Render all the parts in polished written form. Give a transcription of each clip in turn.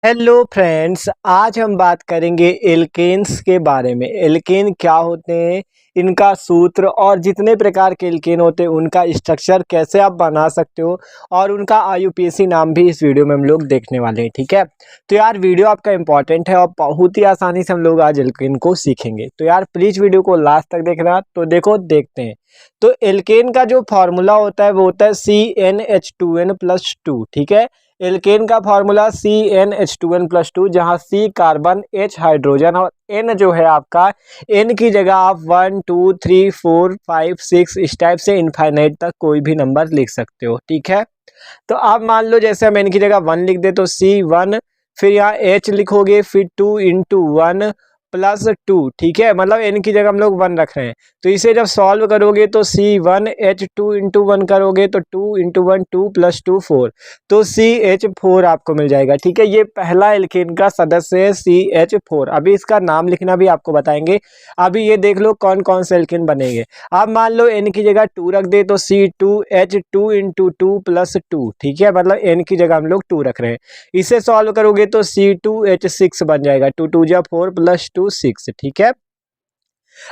Hello friends, आज हम बात करेंगे एल्केन्स के बारे में। एल्केन क्या होते हैं, इनका सूत्र और जितने प्रकार के एल्केन होते हैं उनका स्ट्रक्चर कैसे आप बना सकते हो और उनका आईयूपीएसी नाम भी इस वीडियो में हम लोग देखने वाले हैं। ठीक है, तो यार वीडियो आपका इंपॉर्टेंट है और बहुत ही आसानी से हम लोग आज एल्केन को सीखेंगे। तो यार प्लीज़ वीडियो को लास्ट तक देखना। तो देखो देखते हैं। तो एल्केन का जो फॉर्मूला होता है वो होता है CnH2n+2। ठीक है, एल्केन का फार्मूला CnH2n+2, जहाँ C कार्बन, H हाइड्रोजन और N जो है आपका, N की जगह आप 1 2 3 4 5 6 इस टाइप से इनफाइनाइट तक कोई भी नंबर लिख सकते हो। ठीक है, तो आप मान लो जैसे हम N की जगह 1 लिख दे तो C1, फिर यहाँ H लिखोगे, फिर 2 × 1 + 2। ठीक है, मतलब N की जगह हम लोग 1 रख रहे हैं। तो इसे जब सॉल्व करोगे तो C1H2 × 1 करोगे तो 2 × 1 2 + 2 4, तो CH4 आपको मिल जाएगा। ठीक है, ये पहला एल्केन का सदस्य है CH4। अभी इसका नाम लिखना भी आपको बताएंगे। अभी ये देख लो कौन कौन से एल्केन बनेंगे। आप मान लो N की जगह 2 रख दे तो C2H2 × 2 + 2। ठीक है, मतलब N की जगह हम लोग 2 रख रहे हैं। इसे सॉल्व करोगे तो C2H6 बन जाएगा। 2 2 जा 4 + 2 6। ठीक है,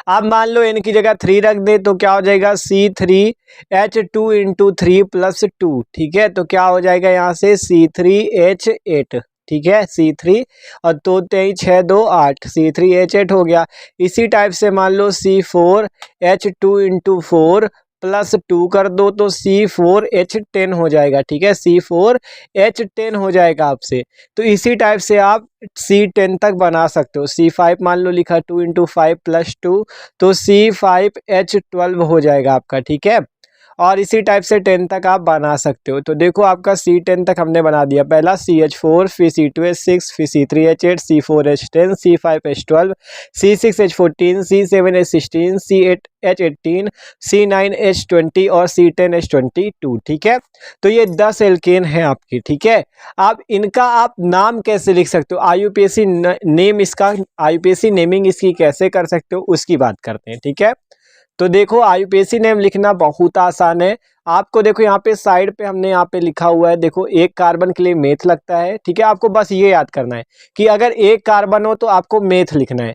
अब मान लो N की जगह 3 रख दे तो क्या हो जाएगा, C3H2 × 3 + 2। ठीक है, तो क्या हो जाएगा यहाँ से C3H8। ठीक है, C3 और 2 3 6 2 8, C3H8 हो गया। इसी टाइप से मान लो C4H2 × 4 + 2 कर दो तो C4H10 हो जाएगा। ठीक है, C4H10 हो जाएगा आपसे। तो इसी टाइप से आप C10 तक बना सकते हो। C5 मान लो लिखा 2 × 5 + 2, तो C5H12 हो जाएगा आपका। ठीक है, और इसी टाइप से 10 तक आप बना सकते हो। तो देखो आपका C10 तक हमने बना दिया। पहला CH4, फिर C2H6, फिर C3H8, C4H10, C5H12, C6H14, C7H16, C8H18, C9H20 और C10H22। ठीक है, तो ये 10 एल्केन हैं आपकी। ठीक है, आप इनका आप नाम कैसे लिख सकते हो, आईयूपीएसी नेम, इसका आईयूपीएसी नेमिंग इसकी कैसे कर सकते हो उसकी बात करते हैं। ठीक है, तो देखो आईयूपीएसी नेम लिखना बहुत आसान है। आपको देखो यहाँ पे साइड पे हमने यहाँ पे लिखा हुआ है, देखो एक कार्बन के लिए मेथ लगता है। ठीक है, आपको बस ये याद करना है कि अगर एक कार्बन हो तो आपको मेथ लिखना है।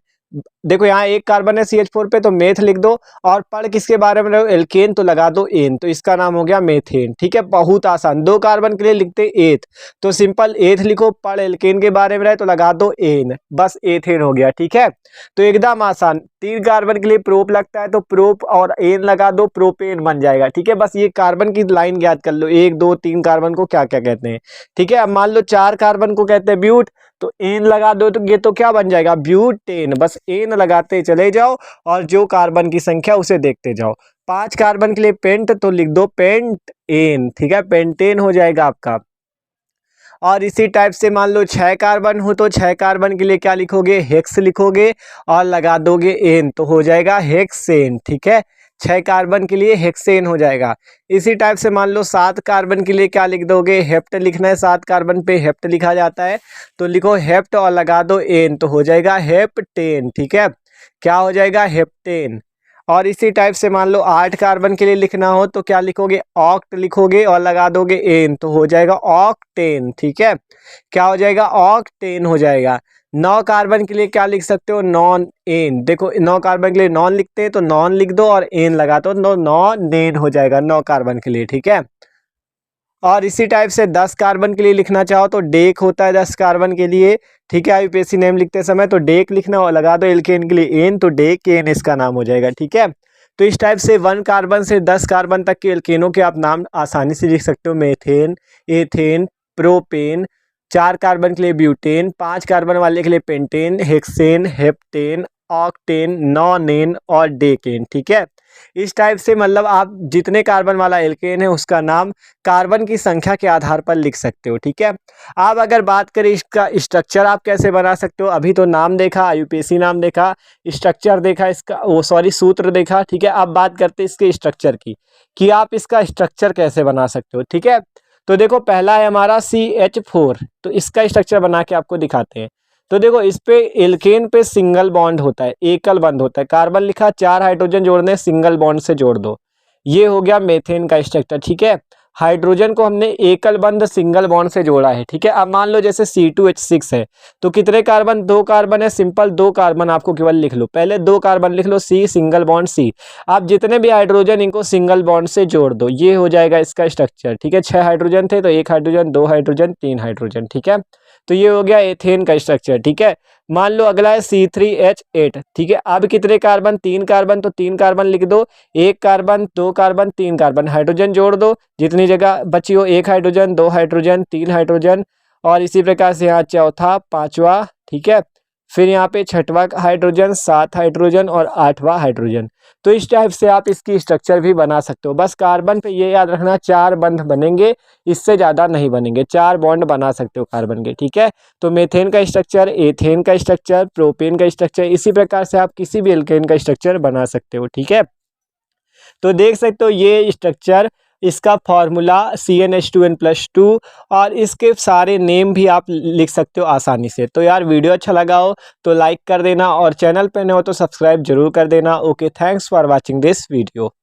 देखो यहाँ एक कार्बन है CH4 पे तो मेथ लिख दो, और पढ़ किसके बारे में रहो, एल्केन, तो लगा दो एन, तो इसका नाम हो गया मेथेन। ठीक है, बहुत आसान। दो कार्बन के लिए लिखते एथ तो सिंपल एथ लिखो, पढ़ एल्केन के बारे में रहे तो लगा दो एन, बस एथेन हो गया। ठीक है, तो एकदम आसान। 3 कार्बन के लिए प्रोप लगता है तो प्रोप और एन लगा दो, प्रोपेन बन जाएगा। ठीक है, बस ये कार्बन की लाइन याद कर लो, 1 2 3 कार्बन को क्या क्या कहते हैं। ठीक है, अब मान लो 4 कार्बन को कहते हैं ब्यूट, तो एन लगा दो तो ये तो क्या बन जाएगा, ब्यूटेन। बस एन लगाते चले जाओ और जो कार्बन की संख्या उसे देखते जाओ। 5 कार्बन के लिए पेंट तो लिख दो पेंट एन। ठीक है, पेंटेन हो जाएगा आपका। और इसी टाइप से मान लो 6 कार्बन हो तो 6 कार्बन के लिए क्या लिखोगे, हेक्स लिखोगे और लगा दोगे एन, तो हो जाएगा हेक्सेन। ठीक है, 6 कार्बन के लिए हेक्सेन हो जाएगा। इसी टाइप से मान लो 7 कार्बन के लिए क्या लिख दोगे, हेप्ट लिखना है। 7 कार्बन पे हेप्ट लिखा जाता है तो लिखो हेप्ट और लगा दो एन, तो हो जाएगा हेप्टेन। ठीक है, क्या हो जाएगा, हेप्टेन। और इसी टाइप से मान लो 8 कार्बन के लिए लिखना हो तो क्या लिखोगे, ऑक्ट लिखोगे और लगा दोगे एन, तो हो जाएगा ऑक्टेन। ठीक है, क्या हो जाएगा, ऑक्टेन हो जाएगा। 9 कार्बन के लिए क्या लिख सकते हो, नॉन एन। देखो 9 कार्बन के लिए नॉन लिखते हैं तो नॉन लिख दो और एन लगा दो, तो नॉन नेन हो जाएगा 9 कार्बन के लिए। ठीक है, और इसी टाइप से 10 कार्बन के लिए लिखना चाहो तो डेक होता है 10 कार्बन के लिए। ठीक है, आईयूपीएसी नेम लिखते समय तो डेक लिखना और लगा दो एल्केन के लिए एन, तो डेक एन इसका नाम हो जाएगा। ठीक है, तो इस टाइप से 1 कार्बन से 10 कार्बन तक के एल्केनों के आप नाम आसानी से लिख सकते हो। Methane, ethane, propane. 4 कार्बन के लिए ब्यूटेन, 5 कार्बन वाले के लिए pentane, hexane, heptane, octane, nonane और डेकेन। ठीक है, इस टाइप से मतलब आप जितने कार्बन वाला एल्केन है उसका नाम कार्बन की संख्या के आधार पर लिख सकते हो। ठीक है, अब अगर बात करें इसका स्ट्रक्चर आप कैसे बना सकते हो, अभी तो नाम देखा, आईयूपीएसी नाम देखा, स्ट्रक्चर देखा, इसका वो सॉरी सूत्र देखा। ठीक है, अब बात करते हैं इसके स्ट्रक्चर की, कि आप इसका स्ट्रक्चर कैसे बना सकते हो। ठीक है, तो देखो पहला है हमारा CH4, तो इसका स्ट्रक्चर बना के आपको दिखाते हैं। तो देखो इस पे एल्केन पे सिंगल बॉन्ड होता है, एकल बंध होता है। कार्बन लिखा, 4 हाइड्रोजन जोड़ने, सिंगल बॉन्ड से जोड़ दो, ये हो गया मेथेन का स्ट्रक्चर। ठीक है, हाइड्रोजन को हमने एकल बंध सिंगल बॉन्ड से जोड़ा है, ठीक है। अब मान लो जैसे C2H6 है, तो कितने कार्बन, 2 कार्बन है, सिंपल 2 कार्बन आपको केवल लिख लो, पहले 2 कार्बन लिख लो, C सिंगल बॉन्ड C। आप जितने भी हाइड्रोजन इनको सिंगल बॉन्ड से जोड़ दो, ये हो जाएगा इसका स्ट्रक्चर, ठीक है। 6 हाइड्रोजन थे तो 1 हाइड्रोजन, 2 हाइड्रोजन, 3 हाइड्रोजन, ठीक है। तो ये हो गया एथेन का स्ट्रक्चर, ठीक है। मान लो अगला है C3H8, ठीक है। अब कितने कार्बन, 3 कार्बन, तो 3 कार्बन लिख दो, 1 कार्बन, 2 कार्बन, 3 कार्बन, हाइड्रोजन जोड़ दो, जितनी जगह बची हो, 1 हाइड्रोजन, 2 हाइड्रोजन, 3 हाइड्रोजन, और इसी प्रकार से यहाँ चौथा, पांचवा, ठीक है। फिर यहाँ पे छठवां हाइड्रोजन, 7 हाइड्रोजन और 8वां हाइड्रोजन। तो इस टाइप से आप इसकी स्ट्रक्चर भी बना सकते हो। बस कार्बन पे ये याद रखना 4 बंध बनेंगे, इससे ज़्यादा नहीं बनेंगे, 4 बॉन्ड बना सकते हो कार्बन के, ठीक है। तो मीथेन का स्ट्रक्चर, एथेन का स्ट्रक्चर, प्रोपेन का स्ट्रक्चर, इसी प्रकार से आप किसी भी एल्केन का स्ट्रक्चर बना सकते हो, ठीक है। तो देख सकते हो ये स्ट्रक्चर, इसका फॉर्मूला CnH2n+2, और इसके सारे नेम भी आप लिख सकते हो आसानी से। तो यार वीडियो अच्छा लगा हो तो लाइक कर देना, और चैनल पे नए हो तो सब्सक्राइब जरूर कर देना। Okay, thanks for watching this video.